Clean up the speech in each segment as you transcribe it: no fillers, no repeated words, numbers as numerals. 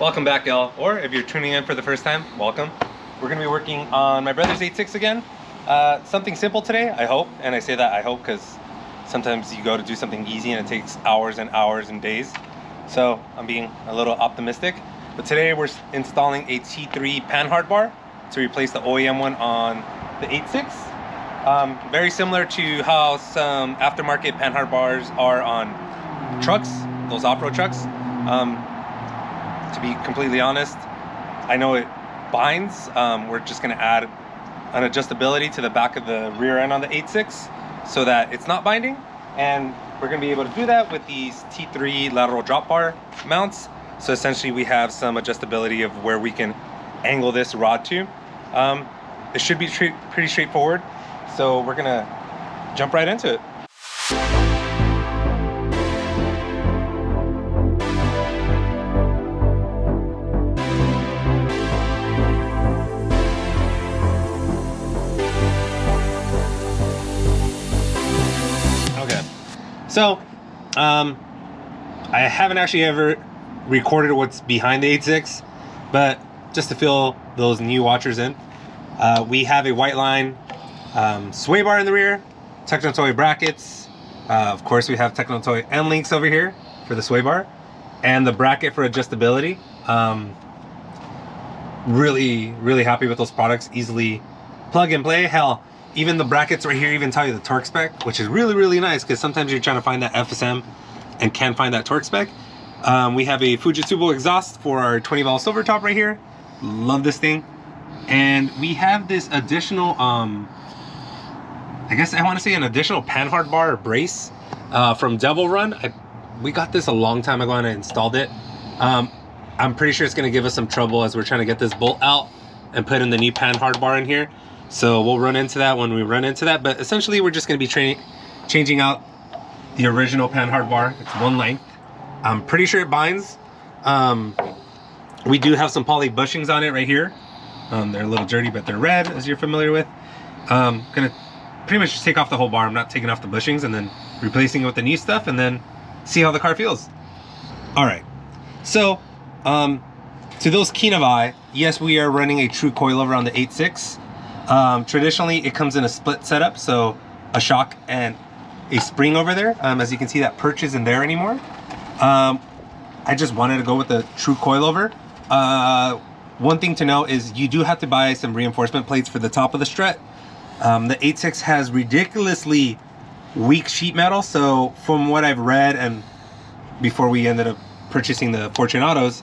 Welcome back, y'all. Or if you're tuning in for the first time, welcome. We're gonna be working on my brother's 86 again. Something simple today, I hope. And I say that I hope because sometimes you go to do something easy and it takes hours and hours and days. So I'm being a little optimistic. But today we're installing a T3 Panhard bar to replace the OEM one on the 86. Very similar to how some aftermarket Panhard bars are on trucks, those off-road trucks. To be completely honest, I know it binds. We're just gonna add an adjustability to the back of the rear end on the 86 so that it's not binding. And we're gonna be able to do that with these T3 lateral drop bar mounts. So essentially we have some adjustability of where we can angle this rod to. It should be pretty straightforward. So we're gonna jump right into it. So, I haven't actually ever recorded what's behind the 86, but just to fill those new watchers in, we have a white line sway bar in the rear, Techno Toy brackets. Of course, we have Techno Toy end links over here for the sway bar, and the bracket for adjustability. Really happy with those products. Easily plug and play. Hell, even the brackets right here even tell you the torque spec, which is really nice because sometimes you're trying to find that FSM and can't find that torque spec. We have a Fujitsu exhaust for our 20 valve silver top right here. Love this thing. And we have this additional, I guess I want to say an additional Panhard bar or brace from Devil Run. We got this a long time ago and I installed it. I'm pretty sure it's going to give us some trouble as we're trying to get this bolt out and put in the new Panhard bar in here. So we'll run into that when we run into that, but essentially we're just going to be changing out the original Panhard bar. It's one length. I'm pretty sure it binds. We do have some poly bushings on it right here. They're a little dirty, but they're red, as you're familiar with. Gonna pretty much just take off the whole bar. I'm not taking off the bushings and then replacing it with the new stuff and then see how the car feels. All right, so to those keen of eye, yes, we are running a true coilover on the 86. Traditionally it comes in a split setup, so a shock and a spring over there. As you can see, that perch isn't there anymore. I just wanted to go with the true coilover. One thing to note is you do have to buy some reinforcement plates for the top of the strut. The 86 has ridiculously weak sheet metal, so from what I've read and before we ended up purchasing the Fortunatos,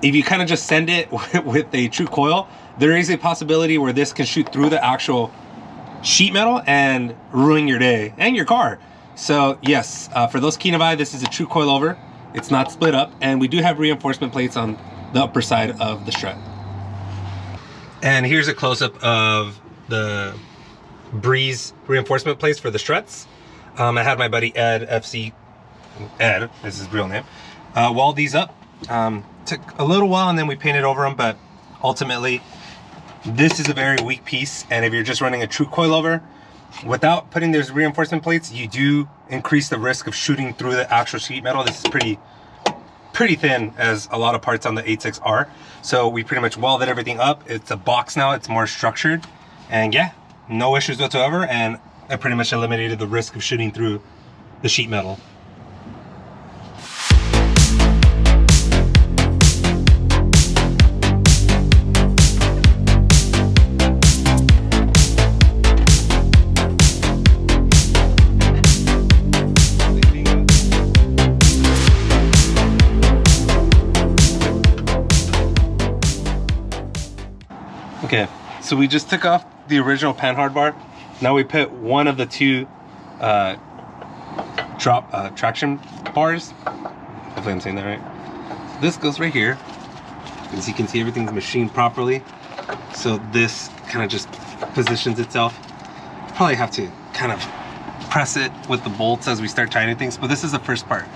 if you kind of just send it with a true coil, there is a possibility where this can shoot through the actual sheet metal and ruin your day and your car. So yes, for those keen of eye, this is a true coilover. It's not split up, and we do have reinforcement plates on the upper side of the strut. And here's a close-up of the Breeze reinforcement plates for the struts. I had my buddy Ed, Ed is his real name, weld these up. Took a little while and then we painted over them, but ultimately this is a very weak piece, and if you're just running a true coilover without putting those reinforcement plates, you do increase the risk of shooting through the actual sheet metal. This is pretty thin, as a lot of parts on the 86 are. So we pretty much welded everything up. It's a box now, it's more structured, and yeah, no issues whatsoever, and I pretty much eliminated the risk of shooting through the sheet metal. Okay, so we just took off the original Panhard bar. Now we put one of the two traction bars. Hopefully I'm saying that right. So this goes right here. As you can see, everything's machined properly. So this kind of just positions itself. Probably have to kind of press it with the bolts as we start tightening things, but this is the first part.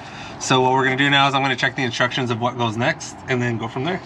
So what we're gonna do now is I'm gonna check the instructions of what goes next and then go from there.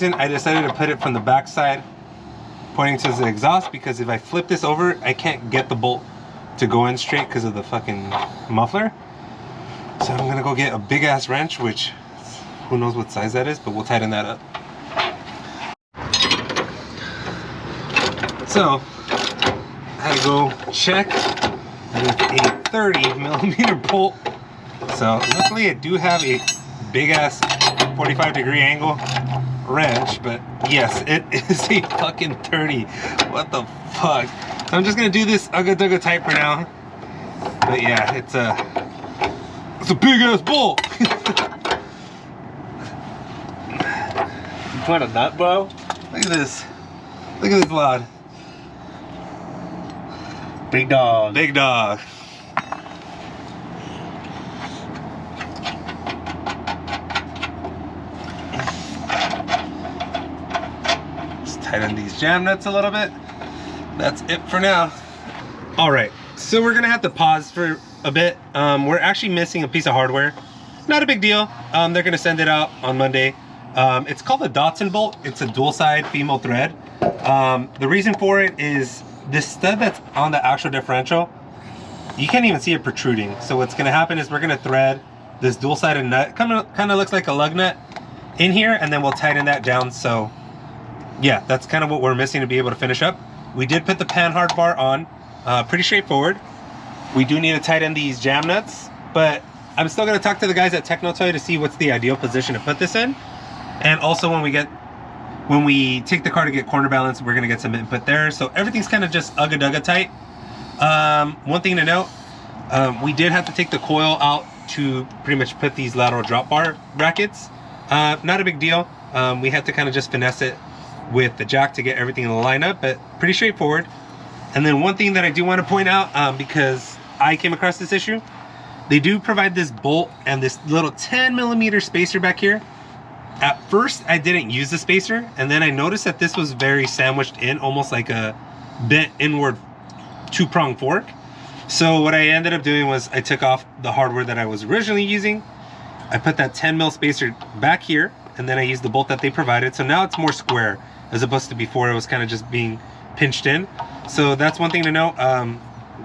reason, I decided to put it from the back side, pointing to the exhaust, because if I flip this over, I can't get the bolt to go in straight because of the fucking muffler. So I'm gonna go get a big ass wrench, which who knows what size that is, but we'll tighten that up. So I had to go check with a 30mm bolt. So luckily I do have a big ass 45-degree angle wrench, but yes, it is a fucking 30. What the fuck? So I'm just gonna do this ugga dugga type for now. But yeah, it's a big ass bolt. You put a nut, bro? Look at this. Look at this lad. Big dog. Big dog. Let's tighten these jam nuts a little bit. That's it for now. All right, so we're gonna have to pause for a bit. We're actually missing a piece of hardware. Not a big deal. They're gonna send it out on Monday. It's called a Dotson bolt. It's a dual side female thread. The reason for it is this stud that's on the actual differential, you can't even see it protruding. So what's gonna happen is we're gonna thread this dual sided nut, kind of looks like a lug nut, in here, and then we'll tighten that down. So yeah, that's kind of what we're missing to be able to finish up. We did put the Panhard bar on, pretty straightforward. We do need to tighten these jam nuts, but I'm still gonna talk to the guys at Techno Toy to see what's the ideal position to put this in. And also when we take the car to get corner balance, we're gonna get some input there. So everything's kind of just ugga dugga tight. One thing to note, we did have to take the coil out to pretty much put these lateral drop bar brackets. Not a big deal. We had to kind of just finesse it with the jack to get everything in the lineup, but pretty straightforward. And then one thing that I do want to point out, because I came across this issue, they do provide this bolt and this little 10mm spacer back here. At first I didn't use the spacer, and then I noticed that this was very sandwiched in, almost like a bent inward two-prong fork. So what I ended up doing was I took off the hardware that I was originally using. I put that 10mm spacer back here, and then I used the bolt that they provided. So now it's more square, as opposed to before it was kind of just being pinched in. So that's one thing to note.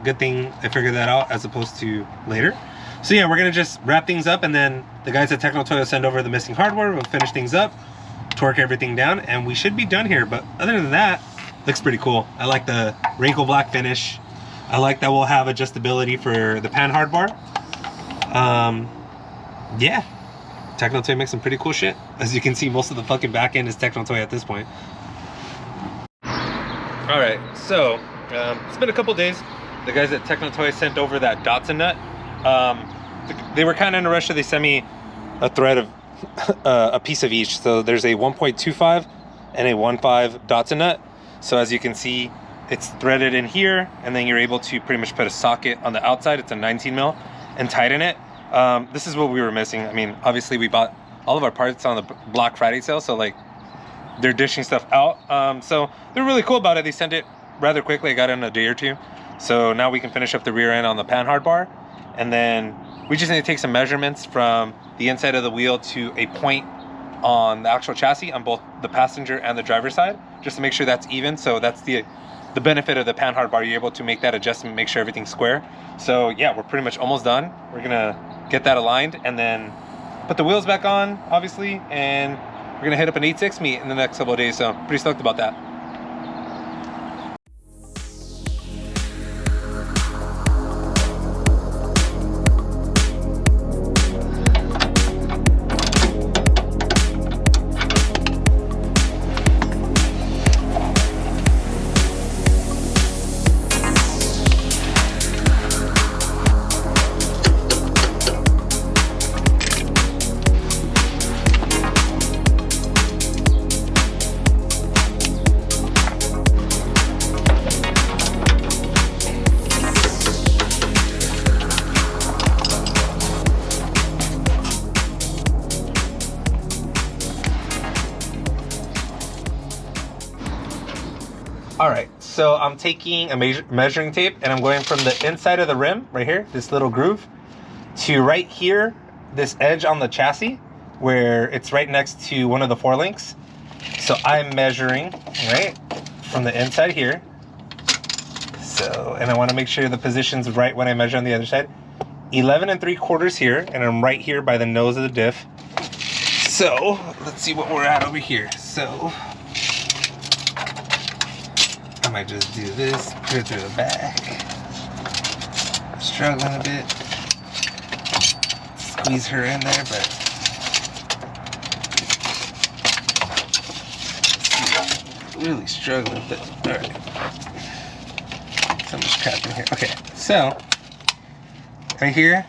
Good thing I figured that out as opposed to later. So yeah, we're gonna just wrap things up, and then the guys at Techno Toy will send over the missing hardware. We'll finish things up, torque everything down, and we should be done here. But other than that, looks pretty cool. I like the wrinkle black finish. I like that we'll have adjustability for the Panhard bar. Yeah, Techno Toy makes some pretty cool shit. As you can see, most of the fucking back end is Techno Toy at this point. All right, so it's been a couple days. The guys at Techno Toy sent over that Dotson Nut. They were kind of in a rush, so they sent me a thread of a piece of each. So there's a 1.25 and a 1.5 Dotson Nut. So as you can see, it's threaded in here, and then you're able to pretty much put a socket on the outside. It's a 19mm, and tighten it. This is what we were missing. I mean, obviously we bought all of our parts on the Black Friday sale, so like they're dishing stuff out. So they're really cool about it. They sent it rather quickly. I got it in a day or two. So now we can finish up the rear end on the Panhard bar. And then we just need to take some measurements from the inside of the wheel to a point on the actual chassis on both the passenger and the driver's side, just to make sure that's even. So that's the benefit of the Panhard bar. You're able to make that adjustment, make sure everything's square. So yeah, we're pretty much almost done. We're gonna get that aligned and then put the wheels back on, obviously, and we're gonna hit up an 8.6 meet in the next couple of days. So pretty stoked about that. All right, so I'm taking a measuring tape and I'm going from the inside of the rim, right here, this little groove, to right here, this edge on the chassis, where it's right next to one of the 4 links. So I'm measuring, right, from the inside here. So, and I want to make sure the position's right when I measure on the other side. 11 3/4 here, and I'm right here by the nose of the diff. So, let's see what we're at over here. So, I might just do this, put it through the back. Struggling a bit. Squeeze her in there, but really struggling, but all right. So much crap in here. Okay, so right here,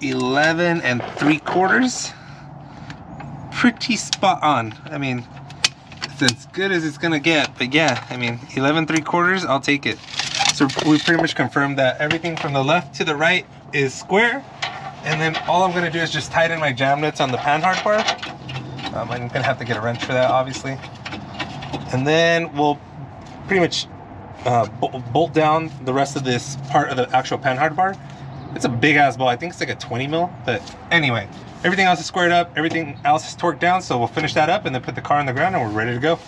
11 3/4. Pretty spot on. I mean, it's as good as it's gonna get, but yeah, I mean, 11 3/4, I'll take it. So we pretty much confirmed that everything from the left to the right is square, and then all I'm gonna do is just tighten my jam nuts on the Panhard bar. I'm gonna have to get a wrench for that, obviously. And then we'll pretty much bolt down the rest of this part of the actual Panhard bar. It's a big ass ball. I think it's like a 20 mil, but anyway, everything else is squared up, everything else is torqued down, so we'll finish that up and then put the car on the ground and we're ready to go.